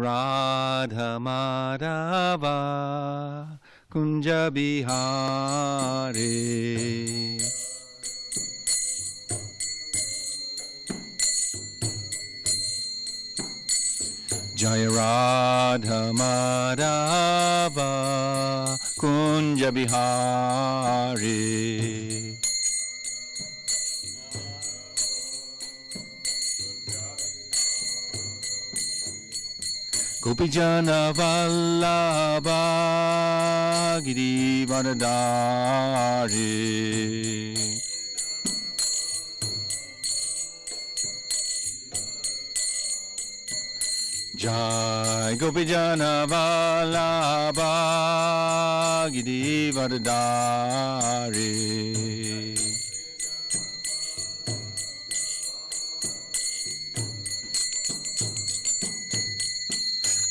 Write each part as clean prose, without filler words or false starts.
Radha Madhava Kunja Bihari. Jaya Radha Madhava Kunja Bihari. Gopijana Vallabha Giri Varadari. Jai Gopijana Vallabha Giri Varadari.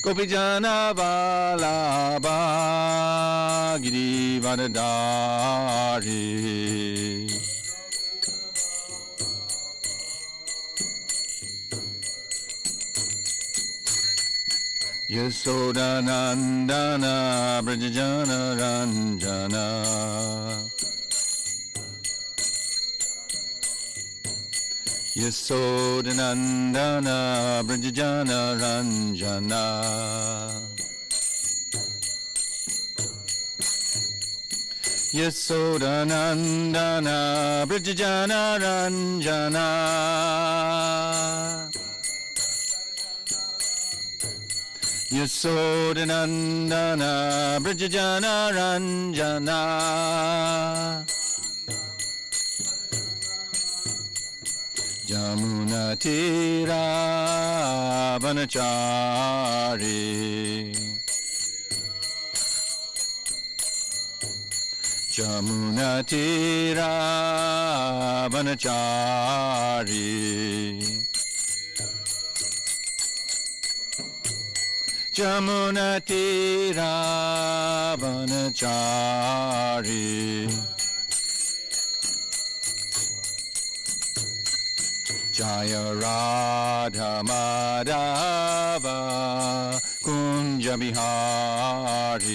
Gopijana Vallabha Giri Varadari. Yasodanandana Brajajana Ranjana. Yasodanandana Brajajana Ranjana. Yasodanandana Brajajana Ranjana. Yasodanandana Brajajana Ranjana. Jamuna Tira Vanachari. Jamuna Tira Vanachari. Jamuna Tira Vanachari. Jaya Radha Madhava Kunja Bihari.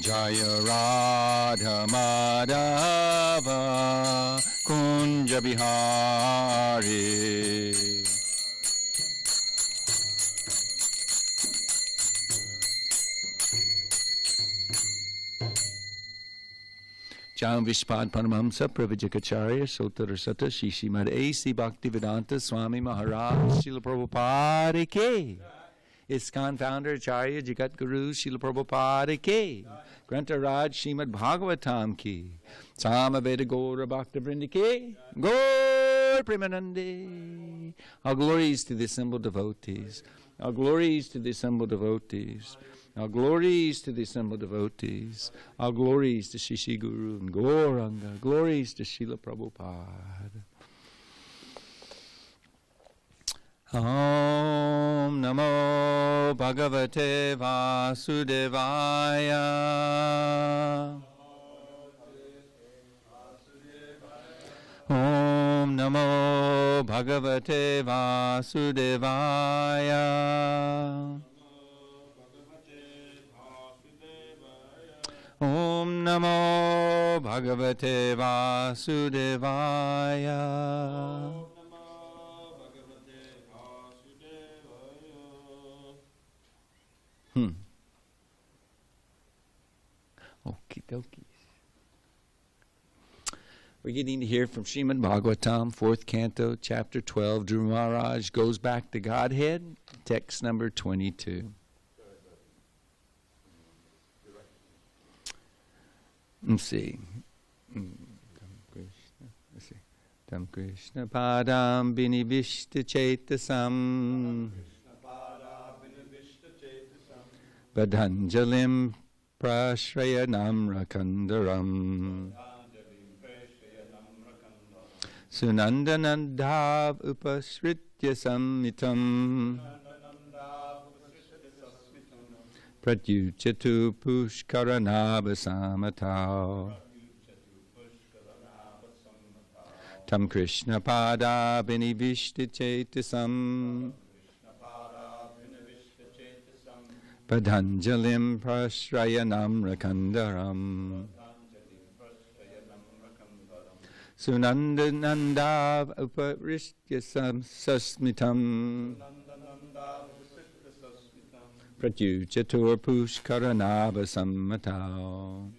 Jaya Radha Madhava Kunja Bihari. Jam Vishpad Paramamsa Pravijikacharya Sotarasata Shishimad A.C. Bhaktivedanta Swami Maharaj Srila Prabhupada Ki. ISKCON founder Acharya Jagat Guru Srila Prabhupada Ki. Granta Raj Srimad Bhagavatam Ki. Samaveda Gaura Bhakta Vrinda Ki. Gaur Premanande. All glories to the assembled devotees. All glories to the assembled devotees. All glories to the assembled devotees. All glories to Shishi Guru and Gauranga. Glories to Srila Prabhupada. Om Namo Bhagavate Vasudevaya. Om Namo Bhagavate Vasudevaya. Om Namo Bhagavate Vasudevaya. Okie dokies. We're getting to hear from Srimad Bhagavatam, 4th Canto, Chapter 12. Dhruva Maharaj goes back to Godhead, text number 22. Let's see. Tam Krishna Padam Binivishta Chetasam Badhanjalim Prashraya Namrakandaram Sunandanandhav Upasritya Sammitam Pratyuchatu Pushkaranabhasamatau Tam Krishna pada binivishti chetasam Padhanjalim prashrayanam rakandaram Sunandananda uparishya sasmitam Pratyuchatur pushkaranava sammatao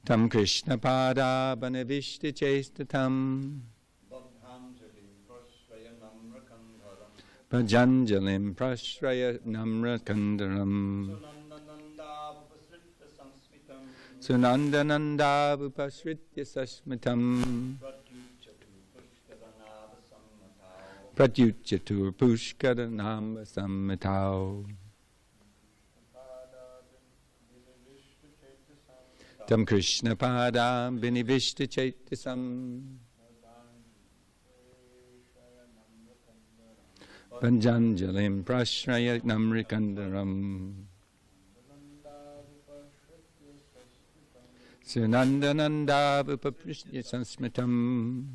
Tam Krishna pada banavishti chestatam Bhajanjalim prashraya namra kandaram Sunandananda upasritya sasmitam Pratyuchatur pushkaranam sammitao Tam Krishna pada binivishti chetasam Panjanjalim prashraya namrikandaram Sunandananda upaprisya sansmitam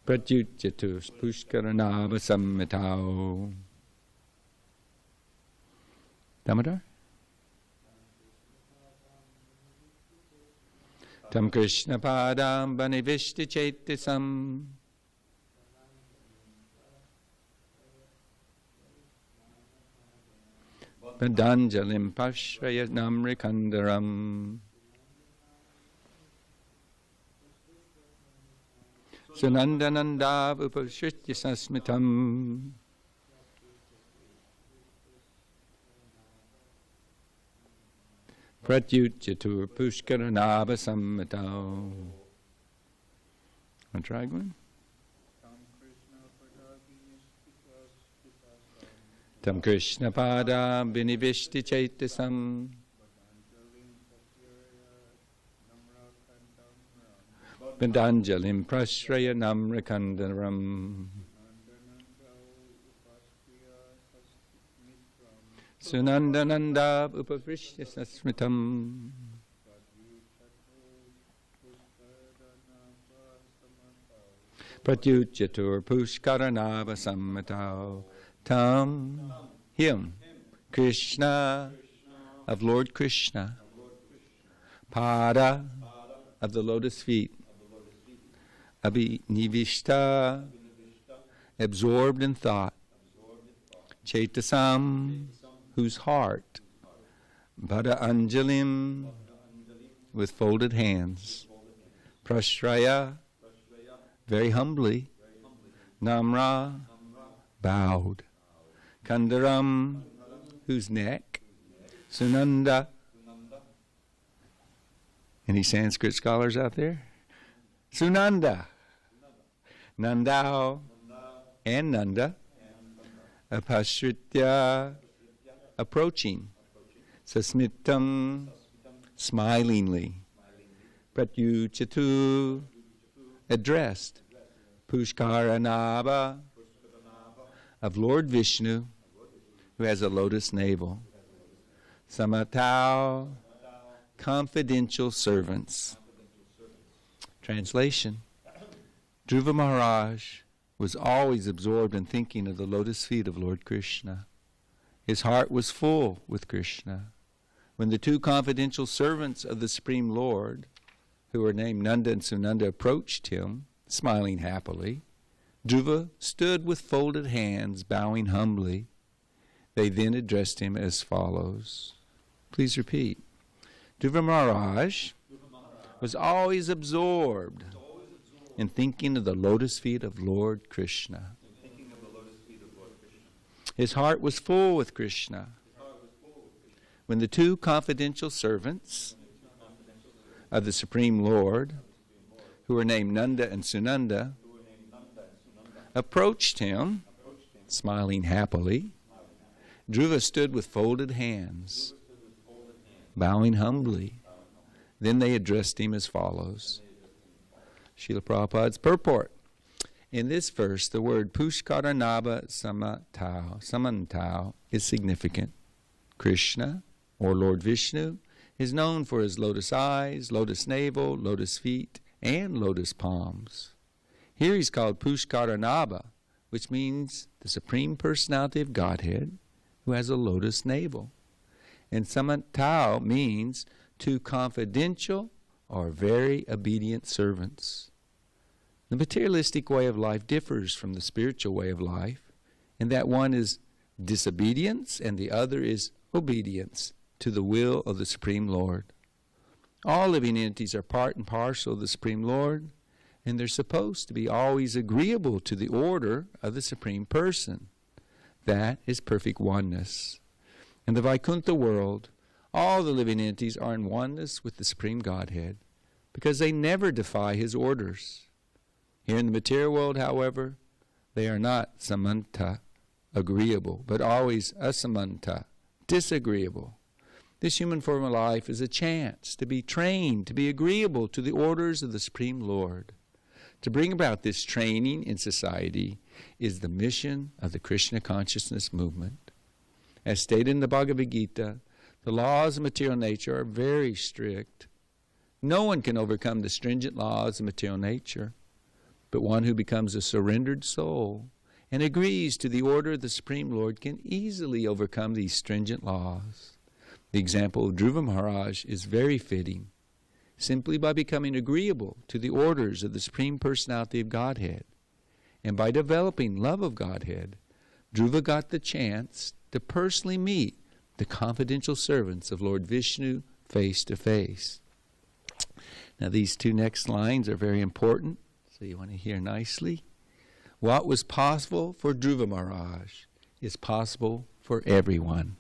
Pratyuchatus pushkaranava sammitao Damodar? Tam Krishna padam banivishti chetasam Padanjalim pashraya namrikandaram Sunandananda upashritya sasmitam Pratyuchatur pushkaranava sammitao. I'll try again. Tam Krishna pada binivishti chetasam Padanjalim prashraya namrakandaram Sunandananda upavrisya sasmitam Pratyuchatur pushkaranava sammatao Tam, him, Krishna, of Lord Krishna, Pada, of the lotus feet, Abhinivishta, absorbed in thought, Chetasam, whose heart, Bhada Anjalim, with folded hands, Prashraya, very humbly, Namra, bowed, Kandaram, whose neck, Sunanda. Any Sanskrit scholars out there? Sunanda, Nandao, and Nanda, Apashritya, approaching, Sasmitam, smilingly, Pratyuchatu, addressed, Pushkaranava, of Lord Vishnu, who has a lotus navel. Samatau, confidential servants. Translation. Dhruva Maharaj was always absorbed in thinking of the lotus feet of Lord Krishna. His heart was full with Krishna. When the two confidential servants of the Supreme Lord, who were named Nanda and Sunanda, approached him, smiling happily, Dhruva stood with folded hands, bowing humbly. They then addressed him as follows. Please repeat. Dhruva Maharaj was always absorbed in thinking of the lotus feet of Lord Krishna. His heart was full with Krishna. When the two confidential servants of the Supreme Lord, who were named Nanda and Sunanda, approached him, smiling happily, Dhruva stood with folded hands, bowing humbly. Then they addressed him as follows. Srila Prabhupada's purport. In this verse, the word Pushkar samantau is significant. Krishna, or Lord Vishnu, is known for his lotus eyes, lotus navel, lotus feet, and lotus palms. Here he's called Pushkaranabha, which means the Supreme Personality of Godhead, who has a lotus navel. And samantau means to confidential or very obedient servants. The materialistic way of life differs from the spiritual way of life, in that one is disobedience and the other is obedience to the will of the Supreme Lord. All living entities are part and parcel of the Supreme Lord, and they're supposed to be always agreeable to the order of the Supreme Person. That is perfect oneness. In the Vaikuntha world, all the living entities are in oneness with the Supreme Godhead, because they never defy his orders. Here in the material world, however, they are not samanta, agreeable, but always asamanta, disagreeable. This human form of life is a chance to be trained to be agreeable to the orders of the Supreme Lord. To bring about this training in society is the mission of the Krishna consciousness movement. As stated in the Bhagavad Gita, the laws of material nature are very strict. No one can overcome the stringent laws of material nature, but one who becomes a surrendered soul and agrees to the order of the Supreme Lord can easily overcome these stringent laws. The example of Dhruva Maharaj is very fitting. Simply by becoming agreeable to the orders of the Supreme Personality of Godhead, and by developing love of Godhead, Dhruva got the chance to personally meet the confidential servants of Lord Vishnu face to face. Now these two next lines are very important, so you want to hear nicely. What was possible for Dhruva Maharaj is possible for everyone.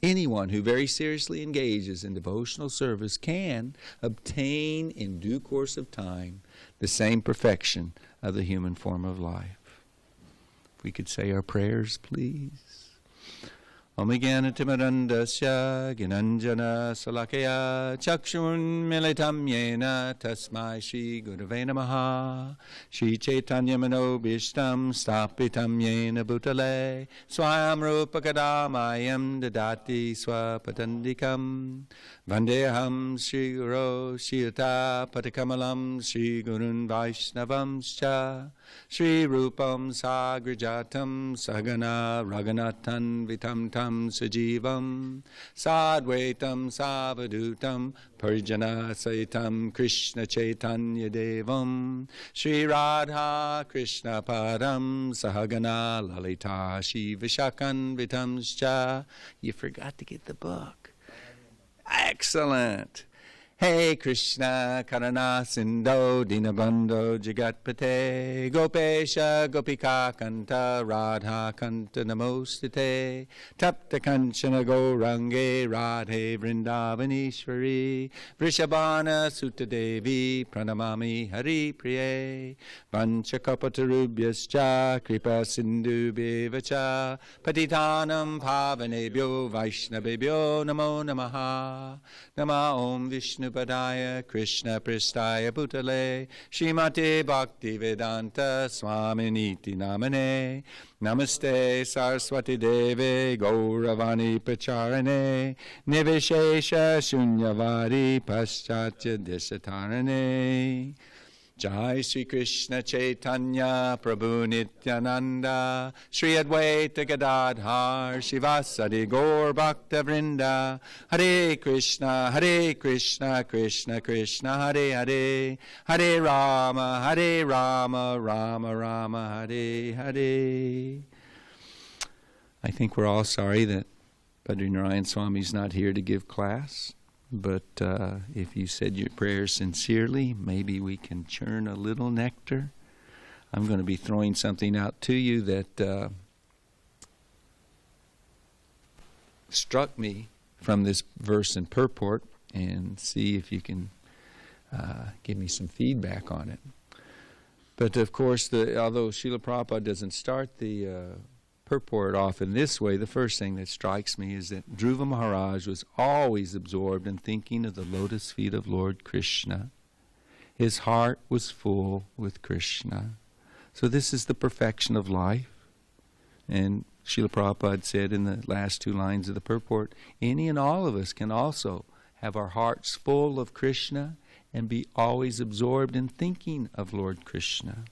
Anyone who very seriously engages in devotional service can obtain in due course of time the same perfection of the human form of life. If we could say our prayers, please. Om Jnana-timirandasya Gnanjana Salakaya Chakshun Militam Yena Tasmai Shri Gurave Namaha Shri Caitanya Manobishtam Stapitam Yena Bhutale Swayam Rupakadamayam Dadati Swapatandikam Vandeham Shri Guru Shirta Patikamalam Shri Gurun Vaishnavam Scha Shri Rupam Sagrajatam Sagana Raganathan Vitam Tam Sajivam Sadvaitam Savadutam Parijana Saitam Krishna Chaitanya Devam Shri Radha Krishna Padam Sahagana Lalita Shiva Shakan Vitamscha. You forgot to get the book. Excellent. Hey Krishna Karana Sindho Dinabandho Jagatpate Gopesha Gopika Kanta Radha Kanta Namostate Tapta Kanchana Gourange Radhe Vrindavanishwari Vrishabhana Sutta Devi Pranamami Hari Priye Vanchakapatarubhyascha Kripa Sindhu Bevacha Patitanam Pavanebhyo Vaishnavebhyo Namo Namaha Nama Om Vishnu Padaya Krishna Pristaya Bhutale Srimate Bhakti Vedanta Swaminiti Namane Namaste Saraswati Deve Gauravani Pacharane Nivishesha Shunyavadi Paschatya Desatarane. Jai Sri Krishna Chaitanya Prabhu Nityananda Sri Advaita Gadadhar Shivasadi Gaur Bhakta Vrinda Hare Krishna Krishna Krishna Hare Hare Hare Rama Rama Rama Hare Hare. I think we're all sorry that Badrinarayan Swami's not here to give class. But if you said your prayers sincerely, maybe we can churn a little nectar. I'm going to be throwing something out to you that struck me from this verse and purport, and see if you can give me some feedback on it. But of course, although Srila Prabhupada doesn't start the purport off in this way, the first thing that strikes me is that Dhruva Maharaj was always absorbed in thinking of the lotus feet of Lord Krishna. His heart was full with Krishna. So this is the perfection of life. And Srila Prabhupada said in the last 2 lines of the purport, any and all of us can also have our hearts full of Krishna and be always absorbed in thinking of Lord Krishna.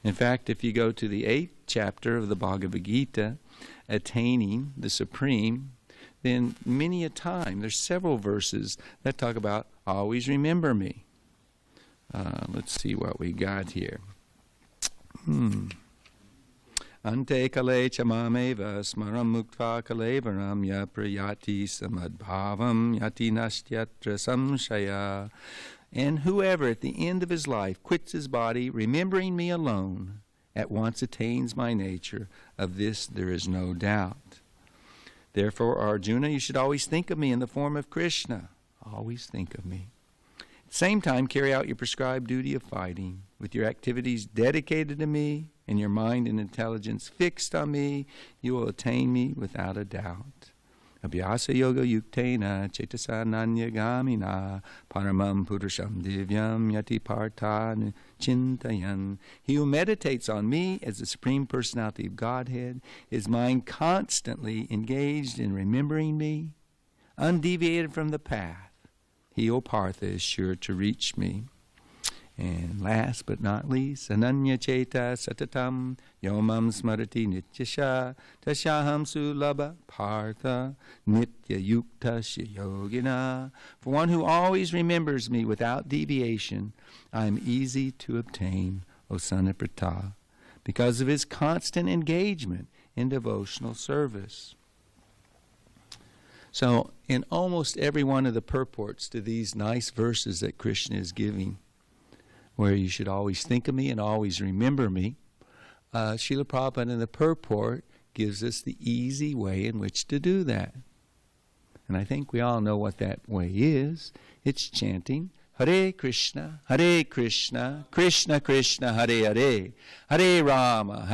In fact, if you go to the 8th chapter of the Bhagavad Gita, attaining the Supreme, then many a time, there's several verses that talk about always remember me. Let's see what we got here. Ante kale chamameva smaram muktva kalevaram ya prayati samadbhavam yati nastyatra samshaya. And whoever at the end of his life quits his body, remembering me alone, at once attains my nature. Of this there is no doubt. Therefore, Arjuna, you should always think of me in the form of Krishna. Always think of me. At the same time, carry out your prescribed duty of fighting, with your activities dedicated to me, and your mind and intelligence fixed on me, you will attain me without a doubt. Abhyasa yoga yuktena cetasa nanyagamina paramam purusham divyam yati partha chintayan. He who meditates on me as the Supreme Personality of Godhead, his mind constantly engaged in remembering me, undeviated from the path, he, O Partha, is sure to reach me. And last but not least, ananya cheta satatam yomam smarati nityasha tasyaham sulabha partha nitya yukta yogina. For one who always remembers me without deviation, I am easy to obtain, O son of Pratha, because of his constant engagement in devotional service. So, in almost every one of the purports to these nice verses that Krishna is giving, where you should always think of me and always remember me, Srila Prabhupada in the purport gives us the easy way in which to do that. And I think we all know what that way is. It's chanting Hare Krishna, Krishna Krishna, Hare Hare, Hare Rama,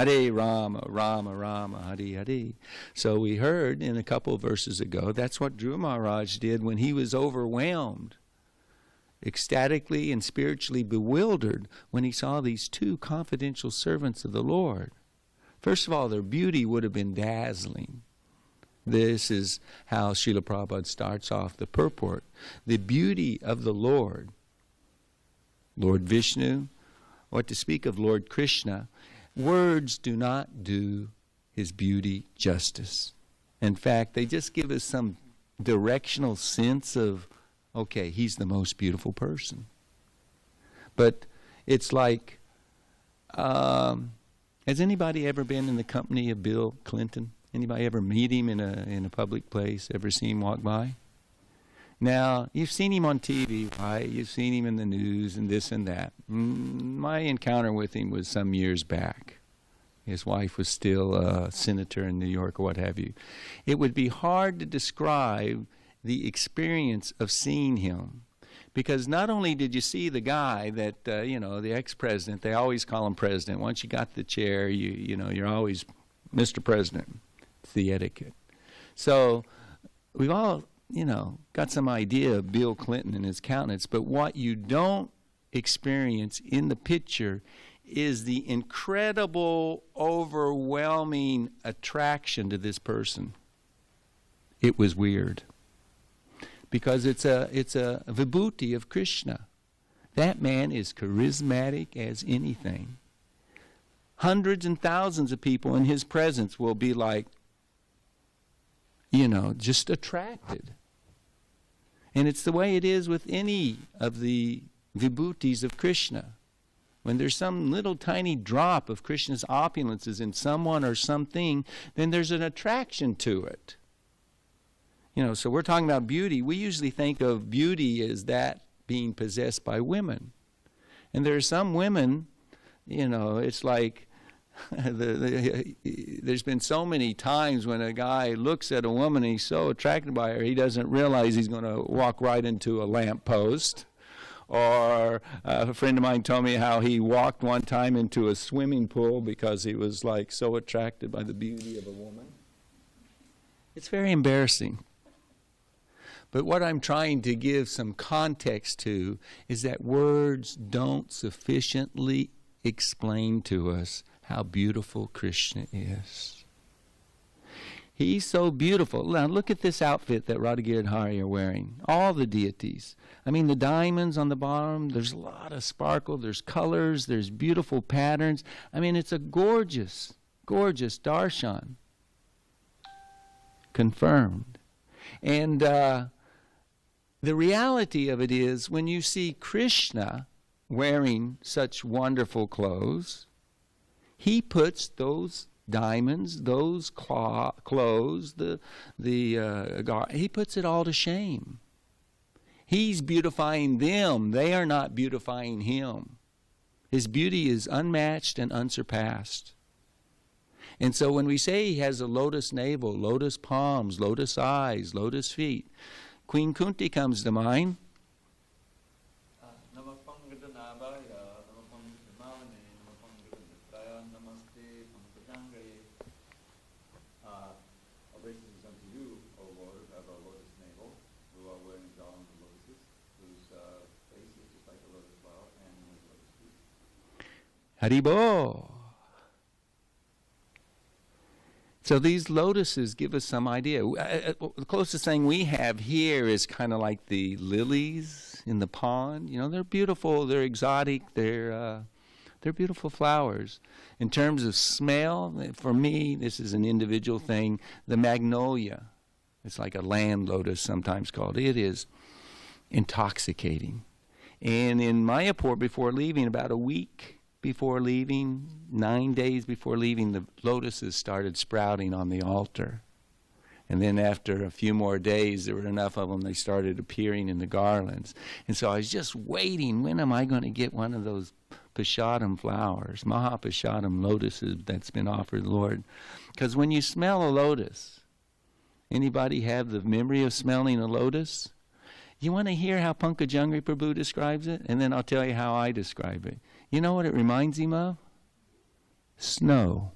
Rama Rama, Hare Hare. So we heard in a couple of verses ago, that's what Dhruva Maharaj did when he was overwhelmed, ecstatically and spiritually bewildered when he saw these 2 confidential servants of the Lord. First of all, their beauty would have been dazzling. This is how Srila Prabhupada starts off the purport. The beauty of the Lord, Lord Vishnu, or to speak of Lord Krishna, words do not do his beauty justice. In fact, they just give us some directional sense of, okay, he's the most beautiful person. But it's like, has anybody ever been in the company of Bill Clinton? Anybody ever meet him in a public place? Ever seen him walk by? Now, you've seen him on TV, right? You've seen him in the news and this and that. My encounter with him was some years back. His wife was still a senator in New York or what have you. It would be hard to describe the experience of seeing him, because not only did you see the guy that, the ex-president, they always call him president. Once you got the chair, you're always Mr. President. It's the etiquette. So we've all, got some idea of Bill Clinton and his countenance, but what you don't experience in the picture is the incredible, overwhelming attraction to this person. It was weird, because it's a vibhuti of Krishna. That man is charismatic as anything. Hundreds and thousands of people in his presence will be like, just attracted. And it's the way it is with any of the vibhutis of Krishna. When there's some little tiny drop of Krishna's opulences in someone or something, then there's an attraction to it. So we're talking about beauty. We usually think of beauty as that being possessed by women. And there are some women, it's like, there's been so many times when a guy looks at a woman and he's so attracted by her, he doesn't realize he's going to walk right into a lamppost. Or a friend of mine told me how he walked one time into a swimming pool because he was like so attracted by the beauty of a woman. It's very embarrassing. But what I'm trying to give some context to is that words don't sufficiently explain to us how beautiful Krishna is. He's so beautiful. Now look at this outfit that Radha and Hari are wearing. All the deities. I mean, the diamonds on the bottom, there's a lot of sparkle, there's colors, there's beautiful patterns. I mean, it's a gorgeous, gorgeous darshan. Confirmed. And the reality of it is, when you see Krishna wearing such wonderful clothes, he puts those diamonds, those clothes, he puts it all to shame. He's beautifying them. They are not beautifying him. His beauty is unmatched and unsurpassed. And so when we say he has a lotus navel, lotus palms, lotus eyes, lotus feet, Queen Kunti comes to mind. Haribo. So these lotuses give us some idea. The closest thing we have here is kind of like the lilies in the pond. You know, they're beautiful, they're exotic, they're beautiful flowers. In terms of smell, for me, this is an individual thing, the magnolia. It's like a land lotus sometimes called. It is intoxicating. And in Mayapur, before leaving, about a week before leaving, 9 days before leaving, the lotuses started sprouting on the altar. And then after a few more days, there were enough of them, they started appearing in the garlands. And so I was just waiting, when am I going to get one of those Pashadam flowers, Mahapashadam lotuses that's been offered the Lord? Because when you smell a lotus, anybody have the memory of smelling a lotus? You want to hear how Pankajangri Prabhu describes it? And then I'll tell you how I describe it. You know what it reminds him of? Snow.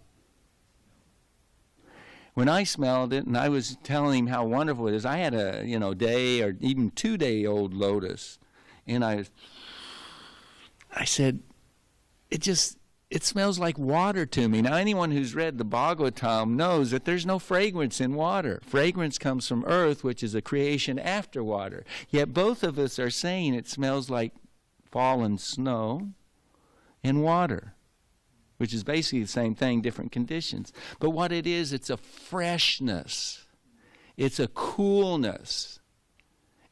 When I smelled it and I was telling him how wonderful it is, I had a day or even 2-day-old lotus, and I said, it smells like water to me. Now, anyone who's read the Bhagavatam knows that there's no fragrance in water. Fragrance comes from earth, which is a creation after water. Yet both of us are saying it smells like fallen snow and water, which is basically the same thing, different conditions. But what it is, it's a freshness. It's a coolness.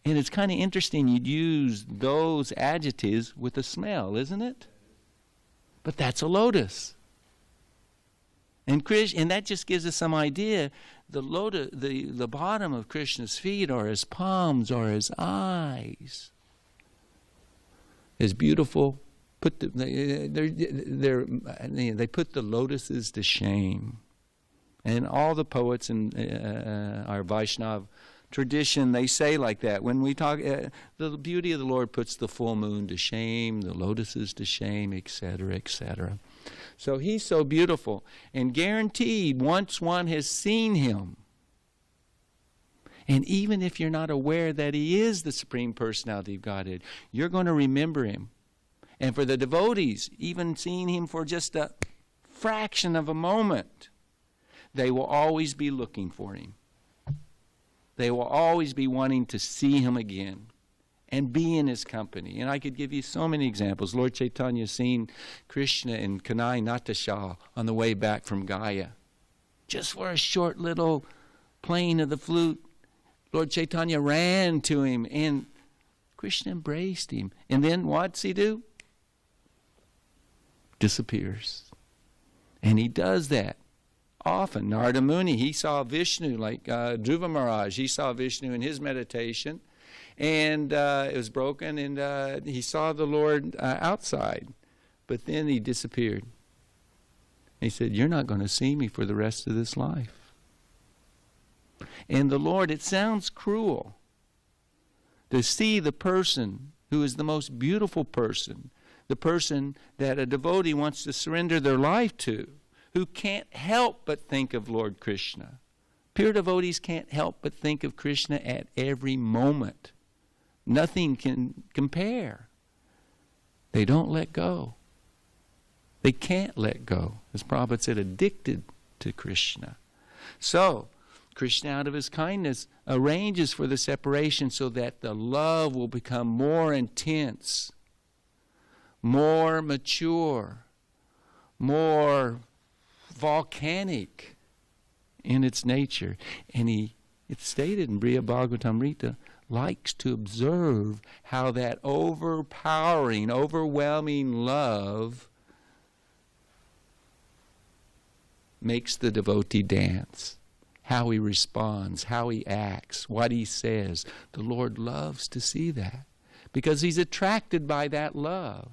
And it's kind of interesting you'd use those adjectives with a smell, isn't it? But that's a lotus. And that just gives us some idea. The lotus, the bottom of Krishna's feet, or his palms, or his eyes, is beautiful. They put the lotuses to shame. And all the poets in our Vaishnav tradition, they say like that. When we talk, the beauty of the Lord puts the full moon to shame, the lotuses to shame, etc., etc. So he's so beautiful. And guaranteed, once one has seen him, and even if you're not aware that he is the Supreme Personality of Godhead, you're going to remember him. And for the devotees, even seeing him for just a fraction of a moment, they will always be looking for him. They will always be wanting to see him again and be in his company. And I could give you so many examples. Lord Caitanya seen Krishna in Kanai Natasha on the way back from Gaya. Just for a short little playing of the flute, Lord Caitanya ran to him and Krishna embraced him. And then what's he do? Disappears. And he does that often. Narada Muni, he saw Vishnu, like Dhruva Maharaj, he saw Vishnu in his meditation, and it was broken, and he saw the Lord outside, but then he disappeared. He said, "You're not going to see me for the rest of this life." And the Lord, it sounds cruel to see the person who is the most beautiful person, the person that a devotee wants to surrender their life to, who can't help but think of Lord Krishna. Pure devotees can't help but think of Krishna at every moment. Nothing can compare. They don't let go. They can't let go. As Prabhupada said, addicted to Krishna. So, Krishna, out of his kindness, arranges for the separation so that the love will become more intense, more mature, more volcanic in its nature. And it's stated in Briya Bhagavatamrita, likes to observe how that overpowering, overwhelming love makes the devotee dance. How he responds, how he acts, what he says. The Lord loves to see that because he's attracted by that love.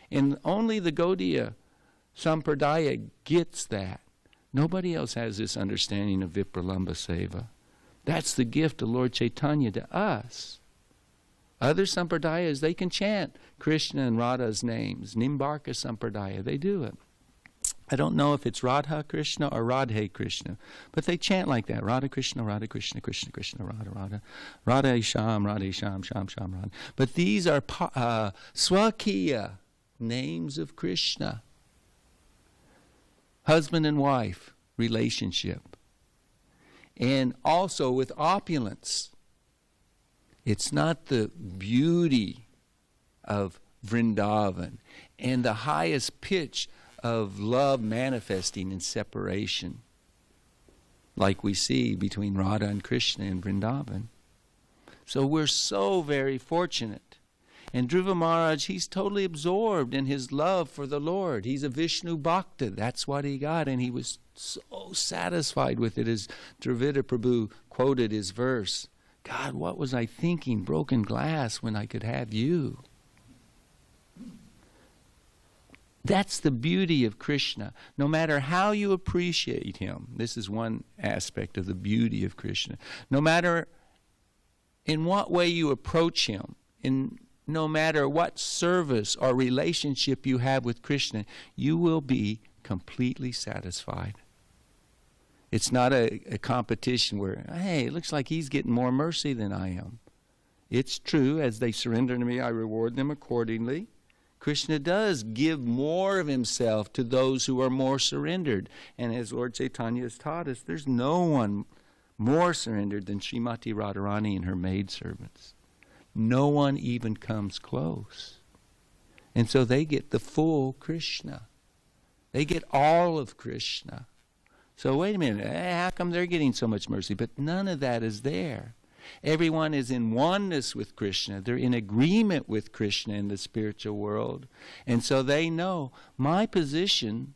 And only the Gaudiya Sampradaya gets that. Nobody else has this understanding of Vipralambha Seva. That's the gift of Lord Chaitanya to us. Other Sampradayas, they can chant Krishna and Radha's names. Nimbarka Sampradaya, they do it. I don't know if it's Radha Krishna or Radhe Krishna, but they chant like that. Radha Krishna, Krishna Krishna, Radha Radha. Radha Sham, Sham, Sham Radha. But these are Swakiya, names of Krishna. Husband and wife relationship. And also with opulence. It's not the beauty of Vrindavan and the highest pitch of love manifesting in separation, like we see between Radha and Krishna in Vrindavan. So we're so very fortunate. And Dhruva Maharaj, he's totally absorbed in his love for the Lord. He's a Vishnu Bhakta. That's what he got, and he was so satisfied with it. As Dravida Prabhu quoted his verse, God, what was I thinking, broken glass, when I could have you? That's the beauty of Krishna. No matter how you appreciate him, this is one aspect of the beauty of Krishna. No matter in what way you approach him, no matter what service or relationship you have with Krishna, you will be completely satisfied. It's not a competition where, hey, it looks like he's getting more mercy than I am. It's true, as they surrender to me, I reward them accordingly. Krishna does give more of himself to those who are more surrendered. And as Lord Chaitanya has taught us, there's no one more surrendered than Srimati Radharani and her maidservants. No one even comes close. And so they get the full Krishna. They get all of Krishna. So wait a minute, how come they're getting so much mercy? But none of that is there. Everyone is in oneness with Krishna. They're in agreement with Krishna in the spiritual world. And so they know my position,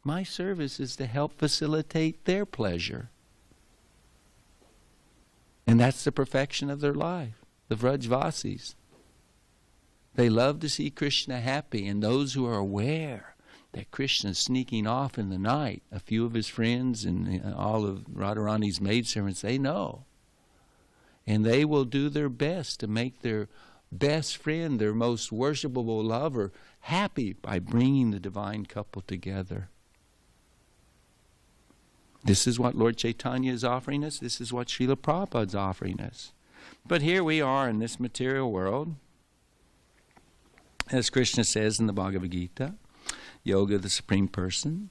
my service is to help facilitate their pleasure. And that's the perfection of their life, the Vrajvasis. They love to see Krishna happy, and those who are aware that Krishna is sneaking off in the night, a few of his friends and all of Radharani's maidservants, they know. And they will do their best to make their best friend, their most worshipable lover, happy by bringing the divine couple together. This is what Lord Chaitanya is offering us. This is what Srila Prabhupada is offering us. But here we are in this material world. As Krishna says in the Bhagavad Gita, Yoga, the Supreme Person,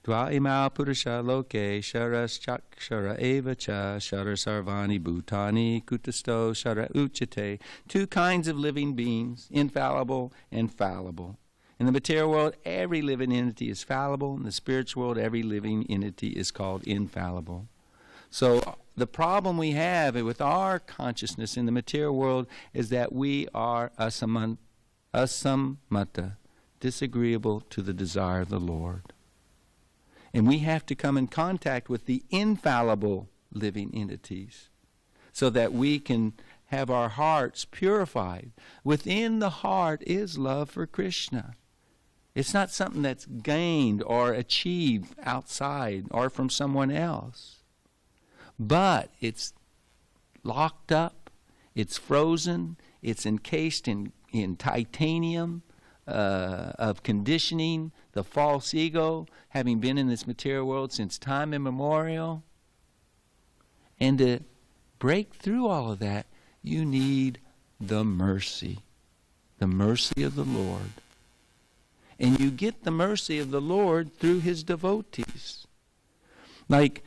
Dva ima purusha loke sharas chakshara eva cha shara sarvani bhutani kutasto shara uchate. Two kinds of living beings, infallible and fallible. In the material world, every living entity is fallible. In the spiritual world, every living entity is called infallible. So the problem we have with our consciousness in the material world is that we are asammata, disagreeable to the desire of the Lord. And we have to come in contact with the infallible living entities so that we can have our hearts purified. Within the heart is love for Krishna. It's not something that's gained or achieved outside or from someone else. But it's locked up, it's frozen, it's encased in titanium of conditioning, the false ego, having been in this material world since time immemorial. And to break through all of that, you need the mercy of the Lord. And you get the mercy of the Lord through his devotees. Like,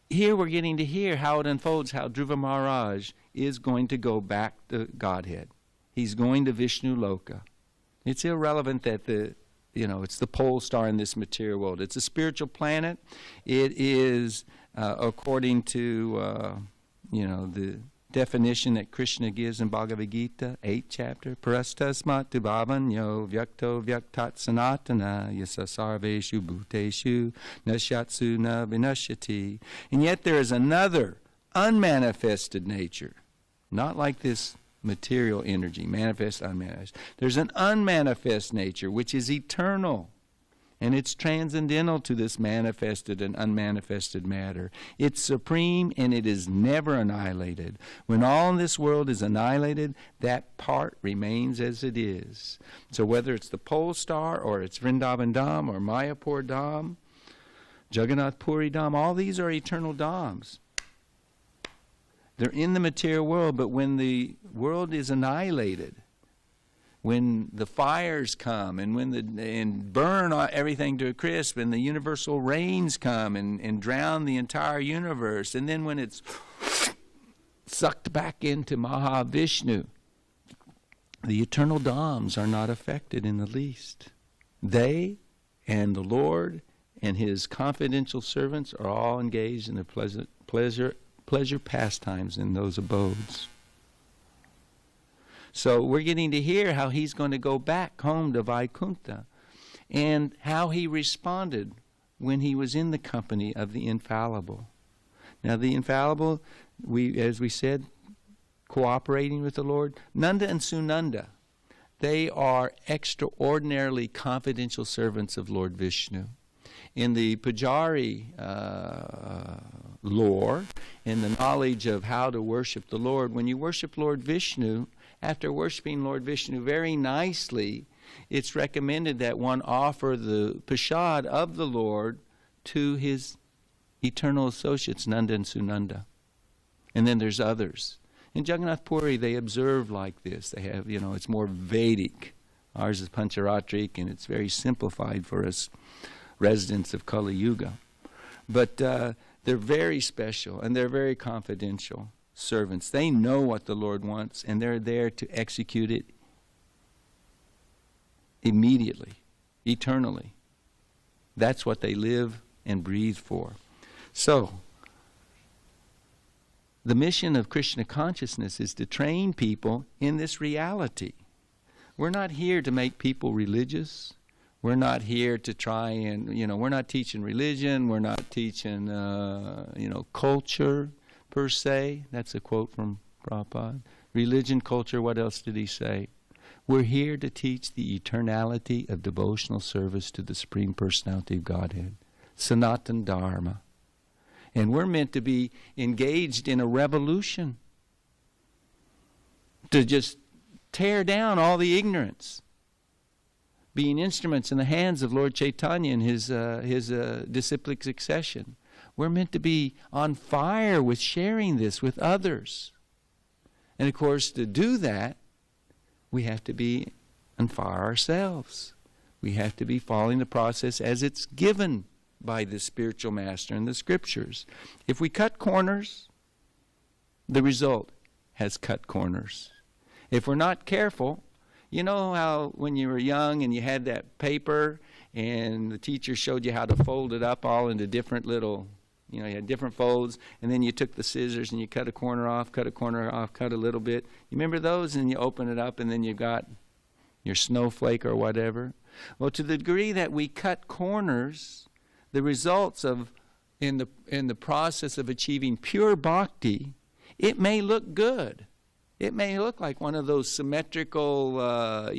here we're getting to hear how it unfolds, how Dhruva Maharaj is going to go back to Godhead. He's going to Vishnu Loka. It's irrelevant that it's the pole star in this material world. It's a spiritual planet. It is, according to, the definition that Krishna gives in Bhagavad Gita, 8th chapter, parastasmat tu bhavanyo vyakto vyaktat sanatana yasa sarveshu bhuteshu nashyatsu na vinashyati. And yet there is another unmanifested nature, not like this material energy, manifest, unmanifest. There's an unmanifest nature which is eternal. And it's transcendental to this manifested and unmanifested matter. It's supreme and it is never annihilated. When all in this world is annihilated, that part remains as it is. So whether it's the pole star or it's Vrindavan Dham or Mayapur Dham, Jagannath Puri Dham, all these are eternal Dhams. They're in the material world, but when the world is annihilated, when the fires come and burn everything to a crisp, and the universal rains come and drown the entire universe, and then when it's sucked back into Mahavishnu, the eternal Dhams are not affected in the least. They and the Lord and his confidential servants are all engaged in the pleasure pastimes in those abodes. So we're getting to hear how he's going to go back home to Vaikuntha and how he responded when he was in the company of the infallible. Now the infallible, as we said, cooperating with the Lord, Nanda and Sunanda, they are extraordinarily confidential servants of Lord Vishnu. In the Pujari lore, in the knowledge of how to worship the Lord, when you worship Lord Vishnu, after worshiping Lord Vishnu very nicely, it's recommended that one offer the prasad of the Lord to his eternal associates, Nanda and Sunanda. And then there's others. In Jagannath Puri, they observe like this. They have, it's more Vedic. Ours is Pancharatric, and it's very simplified for us residents of Kali Yuga. But they're very special, and they're very confidential servants. They know what the Lord wants, and they're there to execute it immediately, eternally. That's what they live and breathe for. So, the mission of Krishna consciousness is to train people in this reality. We're not here to make people religious. We're not here to try and, we're not teaching religion. We're not teaching, culture per se. That's a quote from Prabhupada. Religion, culture, what else did he say? We're here to teach the eternality of devotional service to the Supreme Personality of Godhead. Sanatan Dharma. And we're meant to be engaged in a revolution to just tear down all the ignorance, being instruments in the hands of Lord Caitanya and his disciplic succession. We're meant to be on fire with sharing this with others. And of course, to do that, we have to be on fire ourselves. We have to be following the process as it's given by the spiritual master in the scriptures. If we cut corners, the result has cut corners. If we're not careful, you know how when you were young and you had that paper and the teacher showed you how to fold it up all into different little, you had different folds, and then you took the scissors and you cut a corner off, cut a little bit. You remember those? And you open it up and then you got your snowflake or whatever. Well, to the degree that we cut corners, the results of in the process of achieving pure bhakti, it may look good. It may look like one of those symmetrical,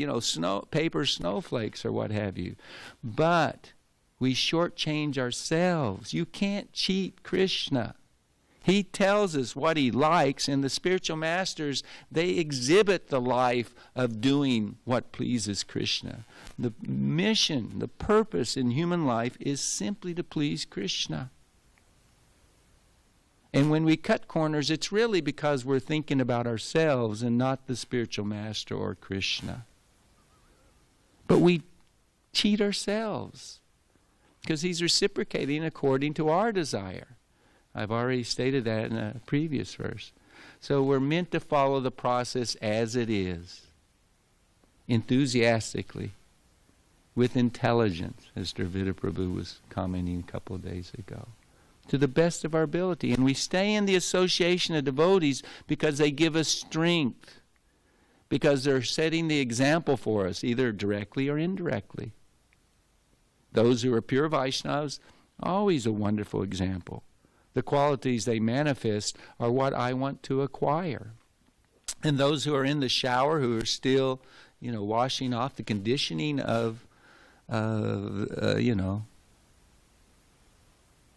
paper snowflakes or what have you. But we shortchange ourselves. You can't cheat Krishna. He tells us what he likes, and the spiritual masters, they exhibit the life of doing what pleases Krishna. The mission, the purpose in human life is simply to please Krishna. And when we cut corners, it's really because we're thinking about ourselves and not the spiritual master or Krishna. But we cheat ourselves because he's reciprocating according to our desire. I've already stated that in a previous verse. So we're meant to follow the process as it is, enthusiastically, with intelligence, as Dravida Prabhu was commenting a couple of days ago, to the best of our ability. And we stay in the association of devotees because they give us strength, because they're setting the example for us, either directly or indirectly. Those who are pure Vaishnavas, always a wonderful example. The qualities they manifest are what I want to acquire. And those who are in the shower, who are still, washing off the conditioning of,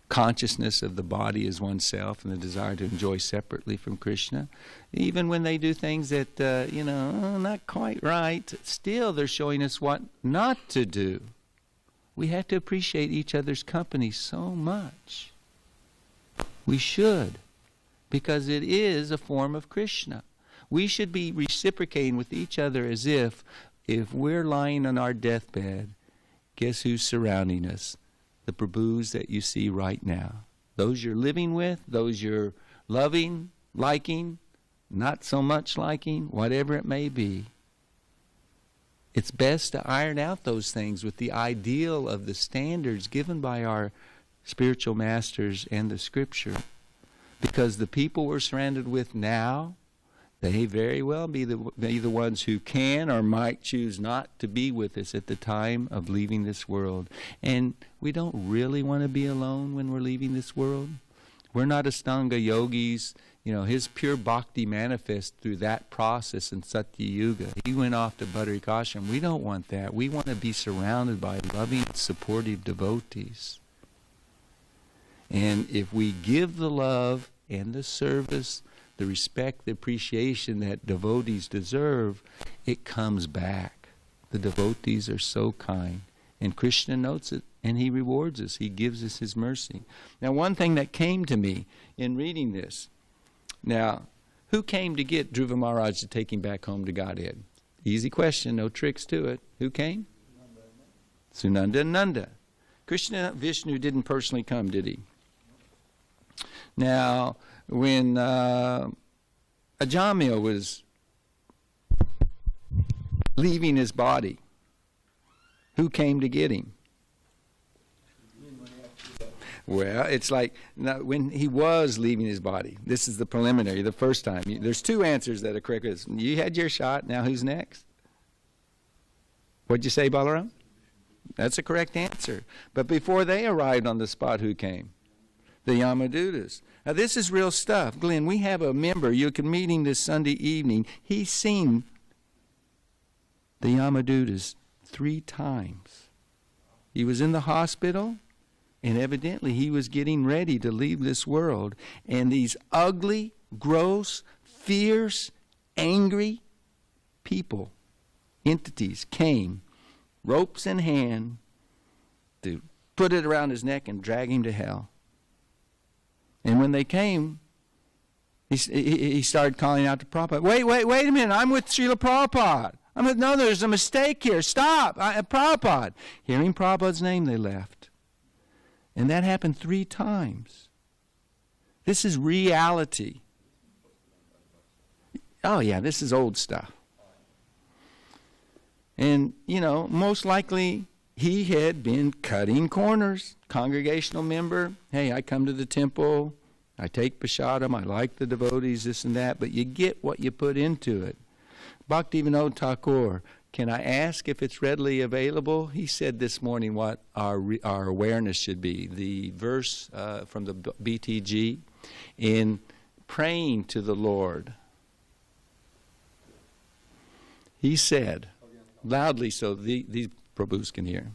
consciousness of the body as oneself and the desire to enjoy separately from Krishna, even when they do things that, not quite right, still they're showing us what not to do. We have to appreciate each other's company so much. We should, because it is a form of Krishna. We should be reciprocating with each other as if we're lying on our deathbed, guess who's surrounding us? The Prabhus that you see right now. Those you're living with, those you're loving, liking, not so much liking, whatever it may be. It's best to iron out those things with the ideal of the standards given by our spiritual masters and the scripture. Because the people we're surrounded with now, they very well be the ones who can or might choose not to be with us at the time of leaving this world. And we don't really want to be alone when we're leaving this world. We're not Astanga yogis. His pure bhakti manifests through that process in Satya Yuga. He went off to Badrikashram. We don't want that. We want to be surrounded by loving, supportive devotees. And if we give the love and the service, the respect, the appreciation that devotees deserve, it comes back. The devotees are so kind. And Krishna notes it, and he rewards us. He gives us his mercy. Now, one thing that came to me in reading this, now, who came to get Dhruva Maharaj to take him back home to Godhead? Easy question, no tricks to it. Who came? Sunanda and Nanda. Krishna Vishnu didn't personally come, did he? Now, when Ajamil was leaving his body, who came to get him? Well, it's like when he was leaving his body. This is the preliminary, the first time. There's two answers that are correct. You had your shot, now who's next? What'd you say, Balaram? That's a correct answer. But before they arrived on the spot, who came? The Yamadutas. Now this is real stuff. Glenn, we have a member, you can meet him this Sunday evening. He's seen the Yamadutas 3 times. He was in the hospital, and evidently he was getting ready to leave this world. And these ugly, gross, fierce, angry people, entities, came, ropes in hand, to put it around his neck and drag him to hell. And when they came, he started calling out to Prabhupada, wait a minute, I'm with Srila Prabhupada. No, there's a mistake here. Stop, Prabhupada. Hearing Prabhupada's name, they left. And that happened 3 times. This is reality. Oh yeah, this is old stuff. And, most likely he had been cutting corners. Congregational member, hey, I come to the temple, I take prasadam, I like the devotees, this and that, but you get what you put into it. Bhaktivinoda Thakur, can I ask if it's readily available? He said this morning what our awareness should be. The verse from the BTG in praying to the Lord. He said, loudly so these Prabhus can hear.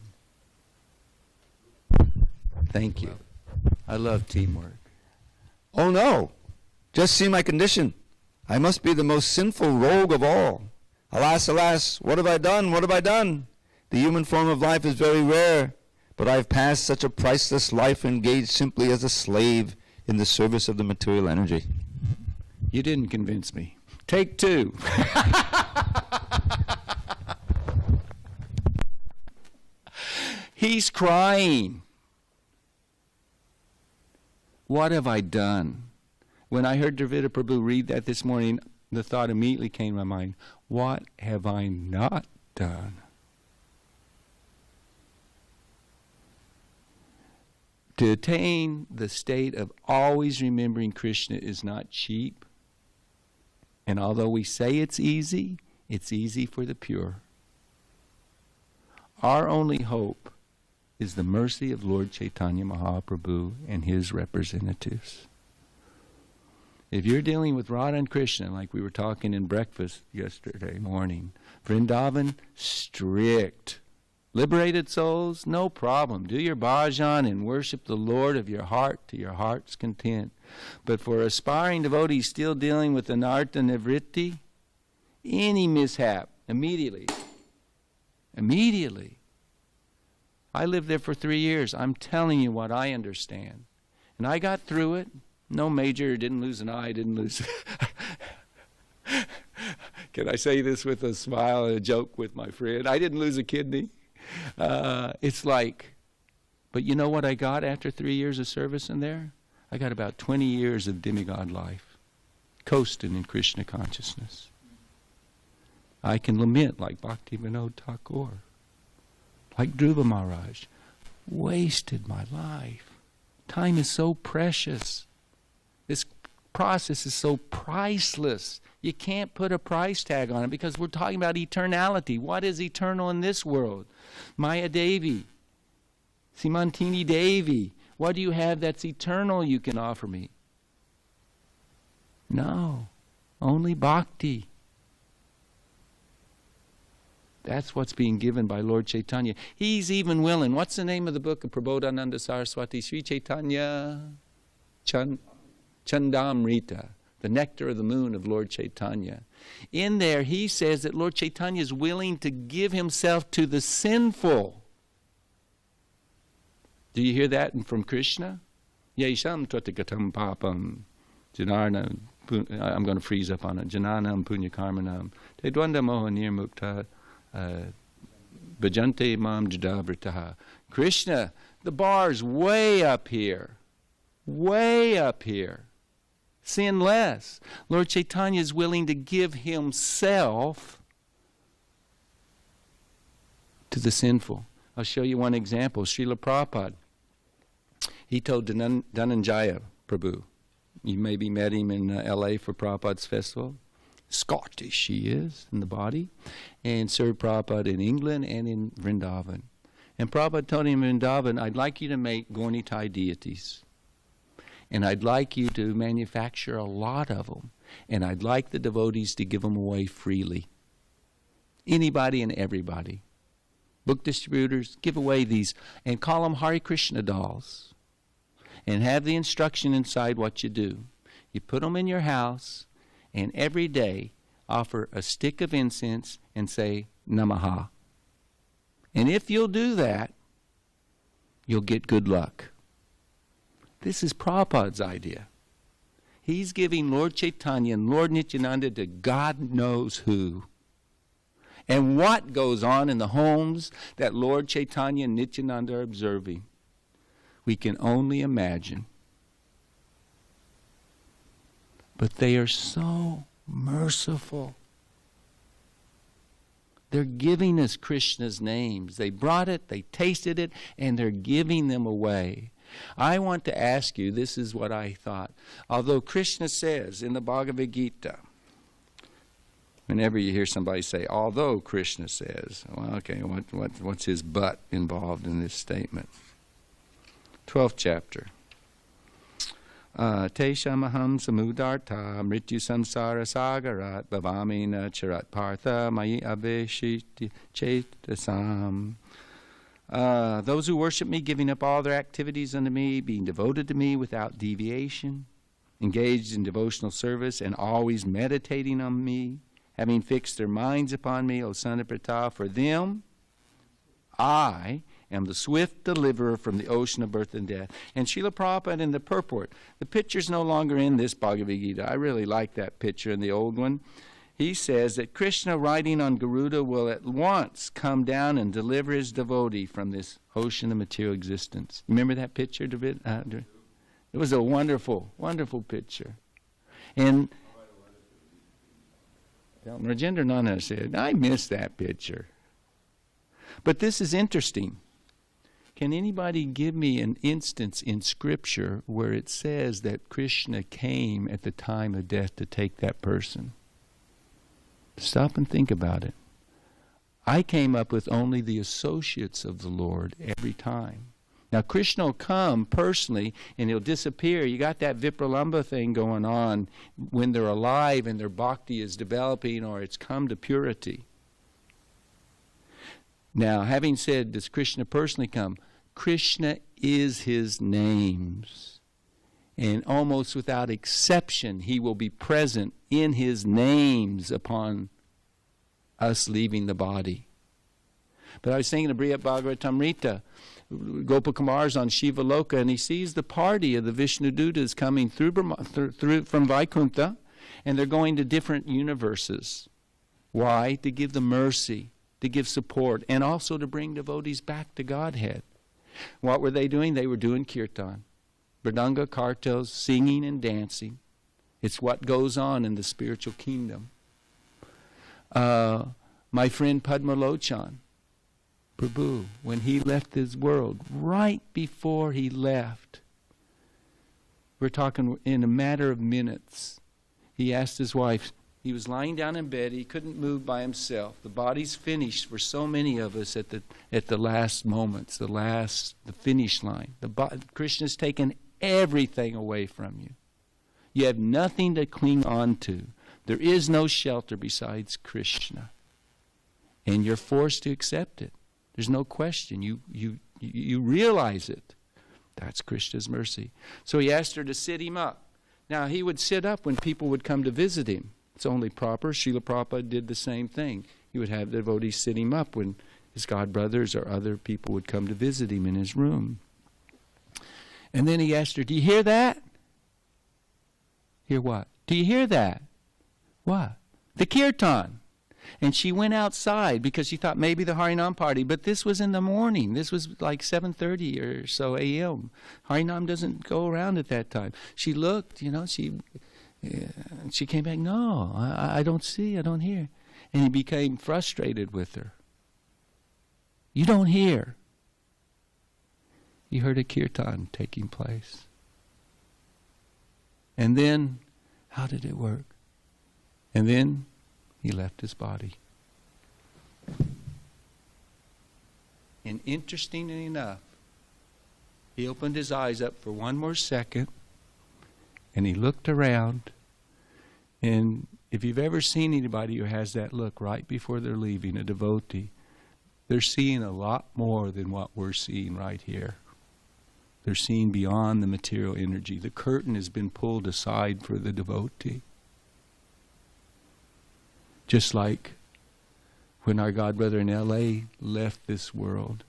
Thank you. I love teamwork. Oh no, just see my condition. I must be the most sinful rogue of all. Alas, alas, what have I done? What have I done? The human form of life is very rare, but I've passed such a priceless life engaged simply as a slave in the service of the material energy. You didn't convince me. Take 2. He's crying. What have I done? When I heard Dravida Prabhu read that this morning, the thought immediately came to my mind, what have I not done? To attain the state of always remembering Krishna is not cheap. And although we say it's easy for the pure. Our only hope is the mercy of Lord Chaitanya Mahaprabhu and his representatives. If you're dealing with Radha and Krishna, like we were talking in breakfast yesterday morning, Vrindavan, strict. Liberated souls, no problem. Do your bhajan and worship the Lord of your heart to your heart's content. But for aspiring devotees still dealing with anartha nivritti, any mishap, immediately. I lived there for 3 years. I'm telling you what I understand. And I got through it. No major, didn't lose an eye, didn't lose... Can I say this with a smile and a joke with my friend? I didn't lose a kidney. It's like, but you know what I got after 3 years of service in there? I got about 20 years of demigod life, coasting in Krishna consciousness. I can lament like Bhakti Vinod Thakur, like Dhruva Maharaj, wasted my life. Time is so precious. This process is so priceless. You can't put a price tag on it because we're talking about eternality. What is eternal in this world? Maya Devi, Simantini Devi, what do you have that's eternal you can offer me? No, only bhakti. That's what's being given by Lord Chaitanya. He's even willing. What's the name of the book of Prabodhananda Saraswati? Sri Chaitanya Chandamrita, the nectar of the moon of Lord Chaitanya. In there, he says that Lord Chaitanya is willing to give himself to the sinful. Do you hear that from Krishna? Yesham twatikatam papam janarna. I'm going to freeze up on it. Jananam punyakarmanam te dvanda moha nirmukta bhajante mam jadavritaha. Krishna, the bar's way up here. Way up here. Sin less. Lord Chaitanya is willing to give himself to the sinful. I'll show you one example. Srila Prabhupada, he told Dhananjaya Prabhu, you maybe met him in L.A. for Prabhupada's festival. Scottish he is in the body. And served Prabhupada in England and in Vrindavan. And Prabhupada told him in Vrindavan, I'd like you to make Gaurnitai deities. And I'd like you to manufacture a lot of them. And I'd like the devotees to give them away freely. Anybody and everybody. Book distributors, give away these. And call them Hare Krishna dolls. And have the instruction inside what you do. You put them in your house, and every day offer a stick of incense and say, Namaha. And if you'll do that, you'll get good luck. This is Prabhupada's idea. He's giving Lord Chaitanya and Lord Nityananda to God knows who. And what goes on in the homes that Lord Chaitanya and Nityananda are observing, we can only imagine. But they are so merciful. They're giving us Krishna's names. They brought it, they tasted it, and they're giving them away. I want to ask you, this is what I thought. Although Krishna says in the Bhagavad Gita, whenever you hear somebody say, although Krishna says, well, okay, what's his but involved in this statement? 12th chapter. Teshamaham samudarta mrityu samsara sagarat bhavamina charat partha mayi abeshiti chetasam. Those who worship me, giving up all their activities unto me, being devoted to me without deviation, engaged in devotional service, and always meditating on me, having fixed their minds upon me, O son of Pratha, for them I am the swift deliverer from the ocean of birth and death. And Srila Prabhupada in the purport, the picture's no longer in this Bhagavad Gita. I really like that picture in the old one. he says that Krishna riding on Garuda will at once come down and deliver his devotee from this ocean of material existence. Remember that picture, David? It was a wonderful, wonderful picture. And Rajendranandana said, I missed that picture. But this is interesting. Can anybody give me an instance in Scripture where it says that Krishna came at the time of death to take that person? Stop and think about it. I came up with only the associates of the Lord every time. Now, Krishna will come personally and he'll disappear. You got that Vipralambha thing going on when they're alive and their bhakti is developing or it's come to purity. Now, having said, does Krishna personally come? Krishna is his names. And almost without exception, he will be present in his names upon us leaving the body. But I was thinking of Brihad Bhagavatamrita. Gopakumar's on Shiva Loka, and he sees the party of the Vishnu Dutas coming through from Vaikuntha, and they're going to different universes. Why? To give them mercy, to give support, and also to bring devotees back to Godhead. What were they doing? They were doing Kirtan. Mridanga, kartals, singing and dancing. It's what goes on in the spiritual kingdom. My friend Padmalochan Prabhu, when he left this world, right before he left, we're talking in a matter of minutes, he asked his wife, he was lying down in bed, he couldn't move by himself. The body's finished for so many of us at the last moments, the finish line. Krishna's taken everything away from you. You have nothing to cling on to. There is no shelter besides Krishna. And you're forced to accept it. There's no question. You realize it. That's Krishna's mercy. So he asked her to sit him up. Now, he would sit up when people would come to visit him. It's only proper. Srila Prabhupada did the same thing. He would have the devotees sit him up when his godbrothers or other people would come to visit him in his room. And then he asked her, do you hear that? Hear what? Do you hear that? What? The Kirtan. And she went outside because she thought maybe the Harinam party, but this was in the morning. This was like 7:30 or so a.m. Harinam doesn't go around at that time. She looked, she came back, no, I don't see, I don't hear. And he became frustrated with her. You don't hear. He heard a kirtan taking place. And then, how did it work? And then he left his body. And interestingly enough, he opened his eyes up for one more second, and he looked around. And if you've ever seen anybody who has that look right before they're leaving, a devotee, they're seeing a lot more than what we're seeing right here. They're seeing beyond the material energy. The curtain has been pulled aside for the devotee. Just like when our godbrother in L.A. left this world,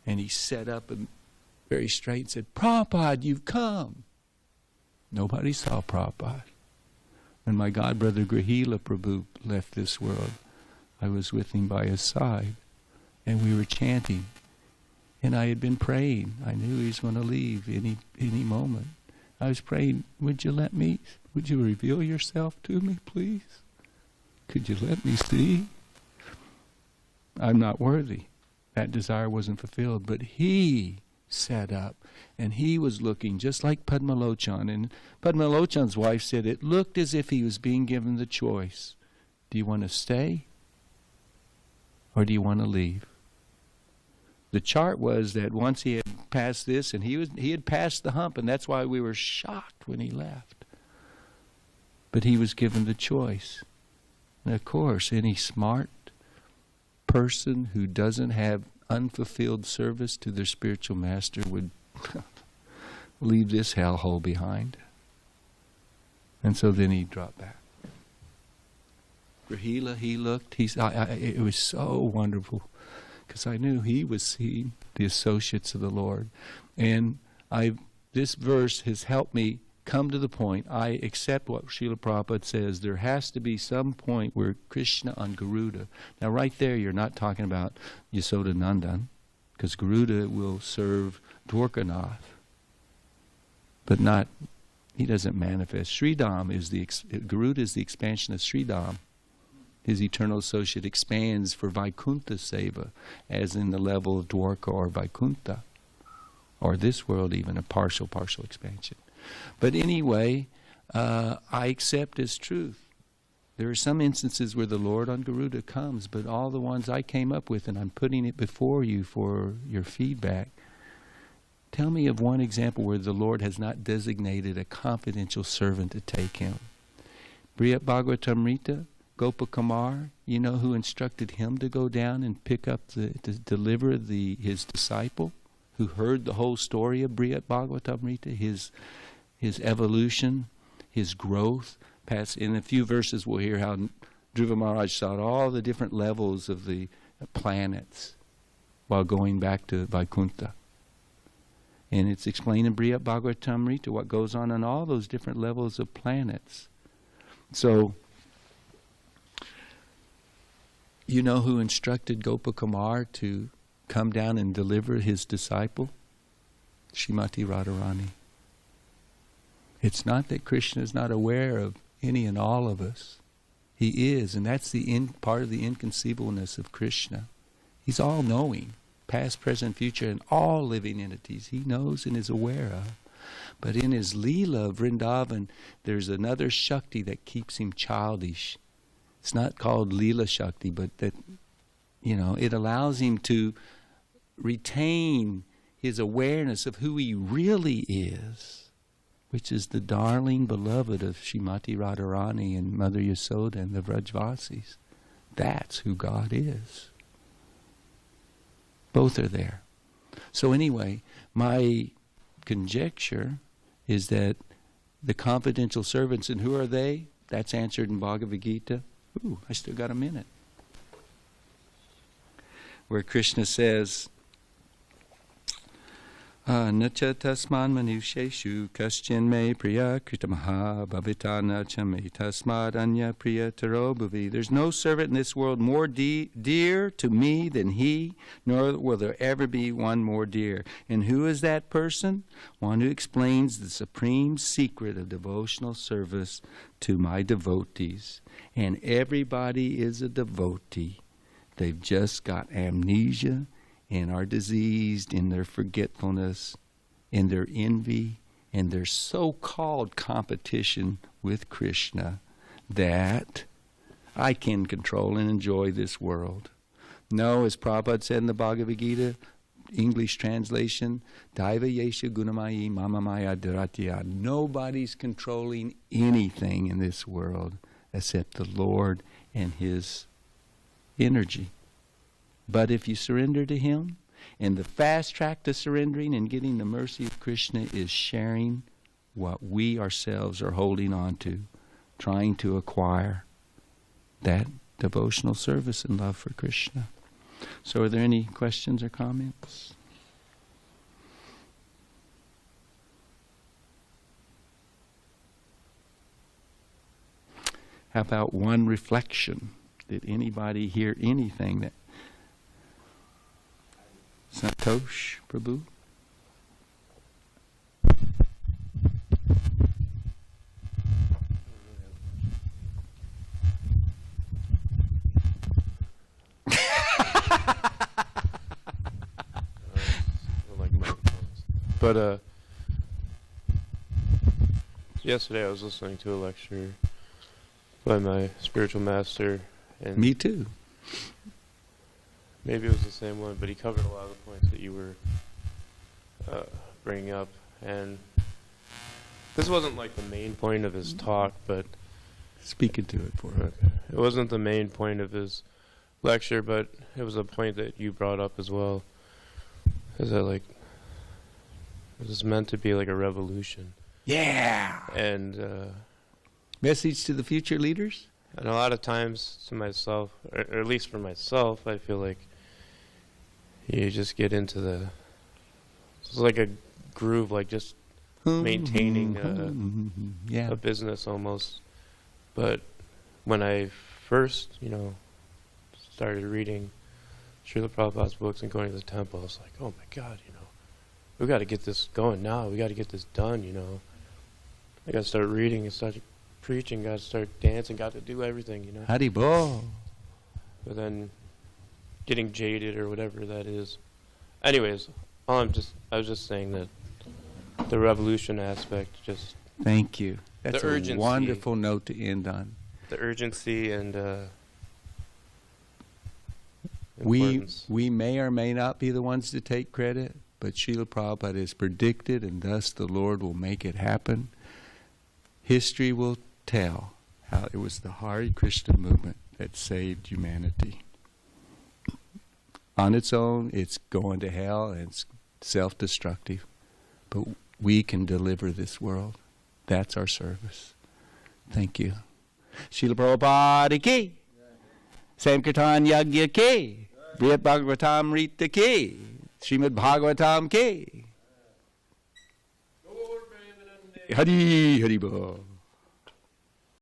and he sat up and very straight and said, Prabhupada, you've come. Nobody saw Prabhupada. When my godbrother Grihila Prabhu left this world, I was with him by his side, and we were chanting. And I had been praying. I knew he was going to leave any moment. I was praying, would you reveal yourself to me, please? Could you let me see? I'm not worthy. That desire wasn't fulfilled. But he sat up, and he was looking just like Padmalochan. And Padmalochan's wife said it looked as if he was being given the choice. Do you want to stay? Or do you want to leave? The chart was that once he had passed this, and he had passed the hump, and that's why we were shocked when he left. But he was given the choice. And of course, any smart person who doesn't have unfulfilled service to their spiritual master would leave this hellhole behind. And so then he dropped back. Grihila, he looked. It was so wonderful because I knew he was seeing the associates of the Lord. And this verse has helped me come to the point. I accept what Srila Prabhupada says. There has to be some point where Krishna on Garuda. Now right there you're not talking about Yasoda Nandan, because Garuda will serve Dwarkanath, but not, he doesn't manifest. Sridham is Garuda is the expansion of Sridham. His eternal associate expands for Vaikuntha Seva, as in the level of Dwarka or Vaikuntha, or this world even, a partial expansion. But anyway, I accept as truth. There are some instances where the Lord on Garuda comes, but all the ones I came up with, and I'm putting it before you for your feedback, tell me of one example where the Lord has not designated a confidential servant to take him. Briyat Bhagavatamrita, Gopakumar, you know who instructed him to go down and pick up to deliver his disciple, who heard the whole story of Briyat Bhagavatamrita, his evolution, his growth. In a few verses we'll hear how Dhruva Maharaj saw all the different levels of the planets while going back to Vaikuntha. And it's explained in Briyat Bhagavatamrita what goes on all those different levels of planets. So, you know who instructed Gopakumar to come down and deliver his disciple? Srimati Radharani. It's not that Krishna is not aware of any and all of us. He is, and that's the part of the inconceivableness of Krishna. He's all-knowing, past, present, future, and all living entities. He knows and is aware of. But in his Leela, Vrindavan, there's another Shakti that keeps him childish. It's not called Leela Shakti, but that, it allows him to retain his awareness of who he really is, which is the darling beloved of Srimati Radharani and Mother Yasoda and the Vrajvasis. That's who God is. Both are there. So anyway, my conjecture is that the confidential servants, and who are they? That's answered in Bhagavad Gita. Ooh, I still got a minute. Where Krishna says, Nacha tasman manusheshu kaschin me priya kritamaha bhavitana chame tasmad anya priya tarobhavi. There's no servant in this world more dear to me than he, nor will there ever be one more dear. And who is that person? One who explains the supreme secret of devotional service to my devotees. And everybody is a devotee. They've just got amnesia and are diseased in their forgetfulness, in their envy, and their so-called competition with Krishna that I can control and enjoy this world. No, as Prabhupada said in the Bhagavad Gita, English translation, Daiva Yesha Gunamayi Mamamaya Dharatya. Nobody's controlling anything in this world except the Lord and His energy. But if you surrender to Him, and the fast track to surrendering and getting the mercy of Krishna is sharing what we ourselves are holding on to, trying to acquire that devotional service and love for Krishna. So are there any questions or comments? How about one reflection? Did anybody hear anything that Santosh Prabhu? But yesterday I was listening to a lecture by my spiritual master, and Me too. maybe it was the same one, but he covered a lot of the points that you were bringing up. And this wasn't like the main point of his talk, but Speaking to it for us. it wasn't the main point of his lecture, but it was a point that you brought up as well. Is that like it was meant to be like a revolution? Yeah. And Message to the future leaders? and a lot of times to myself, or at least for myself, I feel like you just get into it's like a groove, like just maintaining yeah. a business almost. But when I first, started reading Srila Prabhupada's books and going to the temple, I was like, oh my God, we got to get this going now. We got to get this done, I got to start reading and start preaching, got to start dancing, got to do everything, Haribol. But then getting jaded or whatever that is. Anyways, I was just saying that the revolution aspect, just Thank you. That's the a urgency. wonderful note to end on. The urgency and We importance. may or may not be the ones to take credit, but Srila Prabhupada is predicted, and thus the Lord will make it happen. History will tell how it was the Hare Krishna movement that saved humanity. On its own, it's going to hell and it's self-destructive. But we can deliver this world. That's our service. Thank you. Srila Prabhupada ki. Sankirtan Yagya ki. Briyat Bhagavatam Rita ki. srimadbhagavatam ki. Hari Hari Bo.